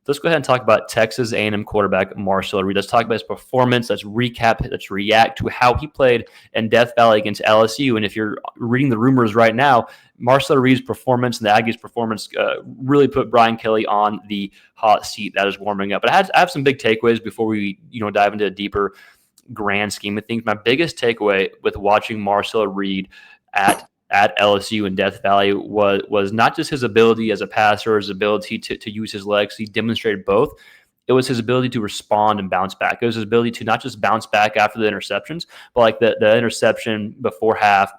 Let's go ahead and talk about Texas A&M quarterback Marcel Reed. Let's talk about his performance. Let's recap. Let's react to how he played in Death Valley against LSU. And if you're reading the rumors right now, Marcel Reed's performance and the Aggies' performance really put Brian Kelly on the hot seat that is warming up. But I have some big takeaways before we dive into a deeper grand scheme of things. My biggest takeaway with watching Marcel Reed at LSU in Death Valley was not just his ability as a passer, his ability to use his legs. He demonstrated both. It was his ability to respond and bounce back. It was his ability to not just bounce back after the interceptions, but like the interception before half,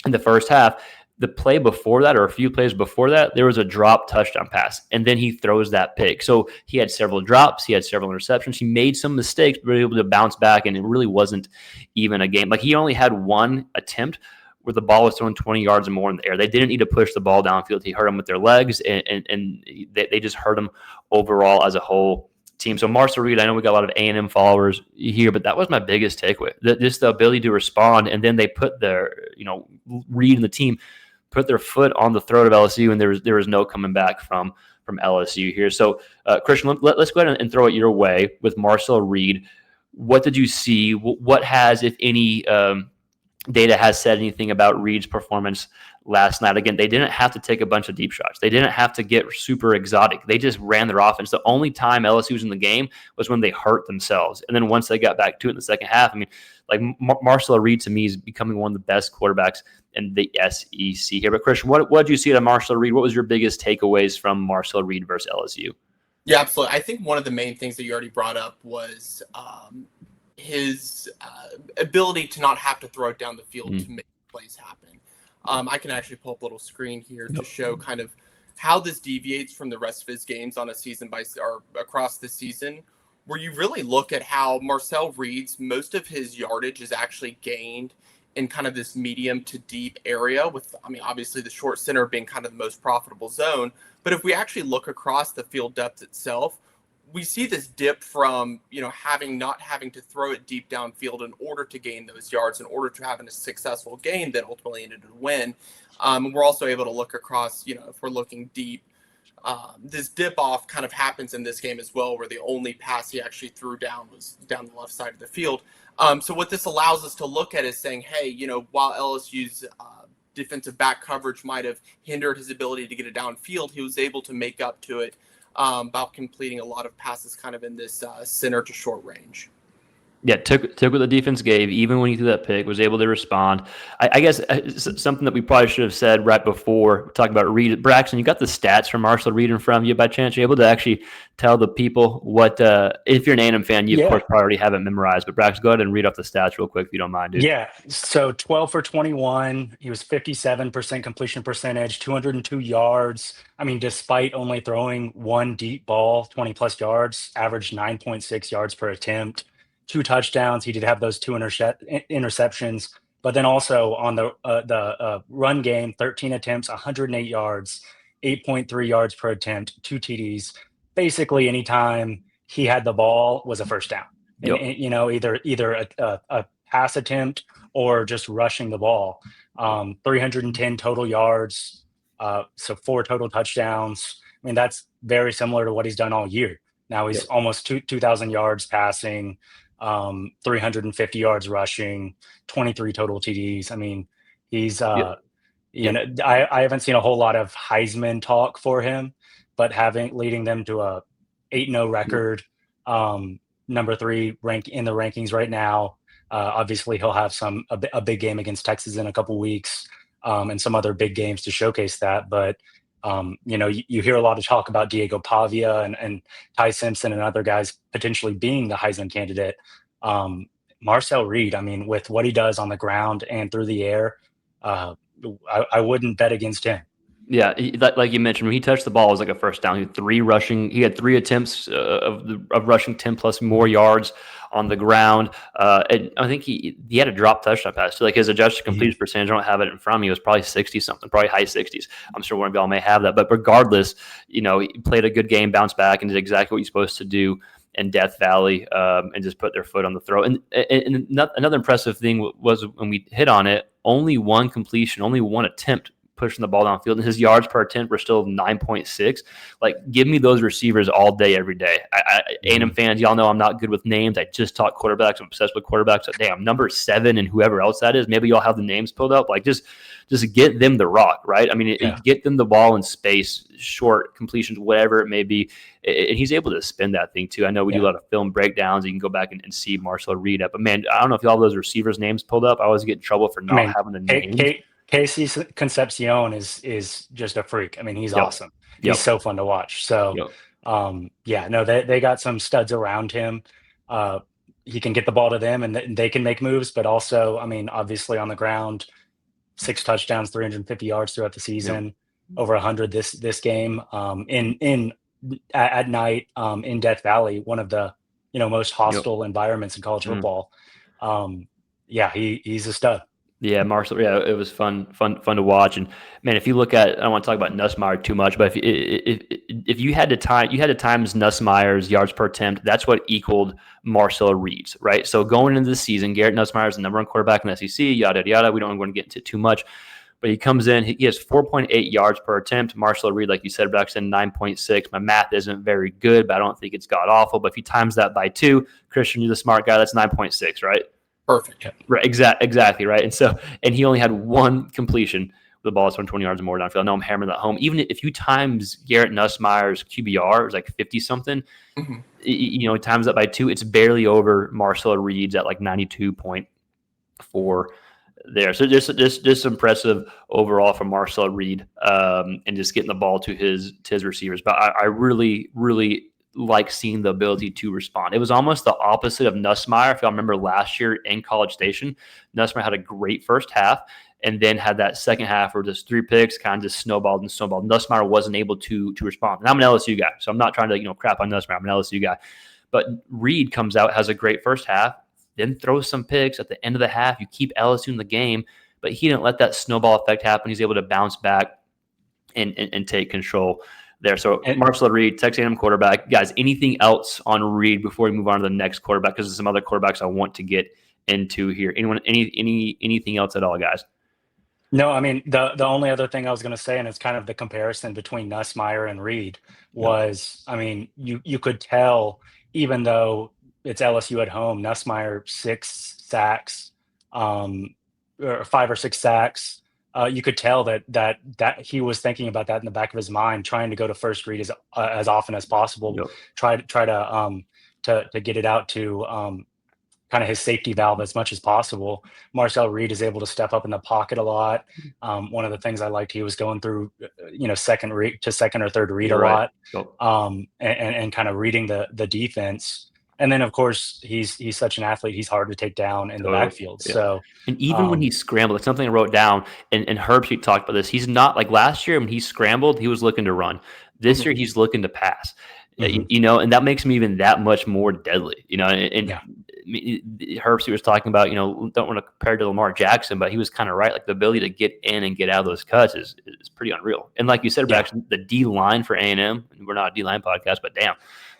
in the first half, the play before that, or a few plays before that, there was a drop touchdown pass, and then he throws that pick. So he had several drops, he had several interceptions, he made some mistakes, but was able to bounce back, and it really wasn't even a game. Like, he only had one attempt where the ball was thrown 20 yards or more in the air. They didn't need to push the ball downfield. He hurt them with their legs, and they just hurt him overall as a whole team. So Marcel Reed, I know we got a lot of A&M followers here, but that was my biggest takeaway. Just the ability to respond, and then they put their, Reed and the team put their foot on the throat of LSU, and there was no coming back from LSU here. So, Christian, let's go ahead and throw it your way with Marcel Reed. What did you see? What has, if any, data has said anything about Reed's performance last night? Again, they didn't have to take a bunch of deep shots. They didn't have to get super exotic. They just ran their offense. The only time LSU was in the game was when they hurt themselves. And then once they got back to it in the second half, I mean, like, Marcel Reed to me is becoming one of the best quarterbacks in the SEC here. But Christian, what did you see at Marcel Reed? What was your biggest takeaways from Marcel Reed versus LSU? Yeah, absolutely. I think one of the main things that you already brought up was his ability to not have to throw it down the field to make plays happen. I can actually pull up a little screen here to show kind of how this deviates from the rest of his games on a season or across the season, where you really look at how Marcel Reed's most of his yardage is actually gained in kind of this medium to deep area with, obviously the short center being kind of the most profitable zone. But if we actually look across the field depth itself, we see this dip from, not having to throw it deep downfield in order to gain those yards, in order to have a successful game that ultimately ended in a win. We're also able to look across, if we're looking deep, this dip off kind of happens in this game as well, where the only pass he actually threw down was down the left side of the field. So what this allows us to look at is saying, hey, while LSU's defensive back coverage might have hindered his ability to get it downfield, he was able to make up to it about completing a lot of passes kind of in this center to short range. Yeah, took what the defense gave, even when he threw that pick, was able to respond. I guess something that we probably should have said right before talking about Reed. Braxton, you got the stats from Marcel Reed in front of you by chance? You're able to actually tell the people what, if you're an A&M fan, you of course probably already have it memorized, but Braxton, go ahead and read off the stats real quick if you don't mind, dude. Yeah, so 12 for 21. He was 57% completion percentage, 202 yards. Despite only throwing one deep ball, 20-plus yards, averaged 9.6 yards per attempt. 2 touchdowns. He did have those 2 interceptions, but then also on the run game, 13 attempts, 108 yards, 8.3 yards per attempt, 2 TDs. Basically, anytime he had the ball was a first down. Yep. And, either a pass attempt or just rushing the ball. 310 total yards, so 4 total touchdowns. That's very similar to what he's done all year. Now he's almost 2,000 yards passing. 350 yards rushing, 23 total TDs. He's I haven't seen a whole lot of Heisman talk for him, but leading them to a 8-0 record, number 3 rank in the rankings right now. Obviously he'll have a big game against Texas in a couple weeks, and some other big games to showcase that. But you hear a lot of talk about Diego Pavia and Ty Simpson and other guys potentially being the Heisman candidate. Marcel Reed, with what he does on the ground and through the air, I wouldn't bet against him. Yeah, like you mentioned, when he touched the ball, it was like a first down. He had 3 attempts of rushing 10 plus more yards on the ground. And I think he had a drop touchdown pass. So like his adjusted completion percentage, I don't have it in front of me, it was probably 60 something, probably high 60s. I'm sure one of y'all may have that. But regardless, he played a good game, bounced back, and did exactly what you're supposed to do in Death Valley, and just put their foot on the throat. And another impressive thing was when we hit on it, only one completion, only one attempt pushing the ball downfield, and his yards per attempt were still 9.6. Like, give me those receivers all day, every day. A&M fans, y'all know I'm not good with names. I just talk quarterbacks. I'm obsessed with quarterbacks. Damn, number 7 and whoever else that is. Maybe y'all have the names pulled up. Like, just get them the rock, right? I mean, get them the ball in space, short completions, whatever it may be. And he's able to spin that thing too. I know we do a lot of film breakdowns. You can go back and see Marcel Reed up. But man, I don't know if y'all have those receivers' names pulled up. I always get in trouble for not having the names. Casey Concepcion is just a freak. I mean, he's awesome. He's so fun to watch. So, they got some studs around him. He can get the ball to them, and they can make moves. But also, I mean, obviously on the ground, 6 touchdowns, 350 yards throughout the season, over 100 this game. At night in Death Valley, one of the most hostile environments in college football. He's a stud. Yeah, Marcel. Yeah, it was fun to watch. And man, if you look at, I don't want to talk about Nussmeier too much, but if you had to times Nussmeier's yards per attempt, that's what equaled Marcel Reed's, right? So going into the season, Garrett Nussmeier is the number 1 quarterback in the SEC. Yada yada. We don't want to get into it too much, but he comes in. He has 4.8 yards per attempt. Marcel Reed, like you said, Braxton, 9.6. My math isn't very good, but I don't think it's god awful. But if you times that by 2, Christian, you're the smart guy. That's 9.6, right? Perfect. Right, exactly, right. And he only had 1 completion. The ball is 120 yards or more downfield. I know I'm hammering that home. Even if you times Garrett Nussmeier's QBR, it was like 50-something, times that by 2, it's barely over Marcel Reed's at like 92.4 there. So just impressive overall from Marcel Reed, and just getting the ball to his receivers. But I really, really like seeing the ability to respond. It was almost the opposite of Nussmeier. If y'all remember last year in College Station, Nussmeier had a great first half and then had that second half where just 3 picks kind of just snowballed. Nussmeier wasn't able to respond. And I'm an LSU guy, so I'm not trying to crap on Nussmeier. I'm an LSU guy. But Reed comes out, has a great first half, then throws some picks at the end of the half. You keep LSU in the game, but he didn't let that snowball effect happen. He's able to bounce back and take control there. So Marcel Reed, Texas A&M quarterback. Guys, anything else on Reed before we move on to the next quarterback? Because there's some other quarterbacks I want to get into here. Anything else at all, guys? No, I mean, the only other thing I was going to say, and it's kind of the comparison between Nussmeier and Reed, was, I mean, you could tell, even though it's LSU at home, Nussmeier 6 sacks, or 5 or 6 sacks. You could tell that he was thinking about that in the back of his mind, trying to go to first read as often as possible. Try to get it out to kind of his safety valve as much as possible. Marcel Reed is able to step up in the pocket a lot. One of the things I liked, he was going through second or third read a lot, and kind of reading the defense. And then, of course, he's such an athlete. He's hard to take down in the backfield. Yeah. So, and even when he scrambled, it's something I wrote down, and Herb Sheet talked about this. He's not like last year when he scrambled, he was looking to run. This year, he's looking to pass. And that makes him even that much more deadly. Herb Sheet was talking about, don't want to compare to Lamar Jackson, but he was kind of right. Like the ability to get in and get out of those cuts is pretty unreal. And like you said, Braxton, the D line for A&M. We're not a D line podcast, but damn.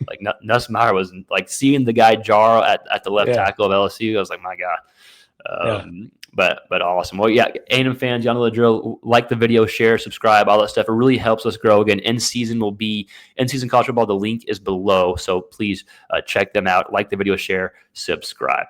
Like Nussmeier was like seeing the guy jar at the left tackle of LSU. I was like, my God. But awesome. Well, yeah, A&M fans, y'all know the drill. Like the video, share, subscribe, all that stuff. It really helps us grow. Again, in-season college football. The link is below, so please check them out. Like the video, share, subscribe.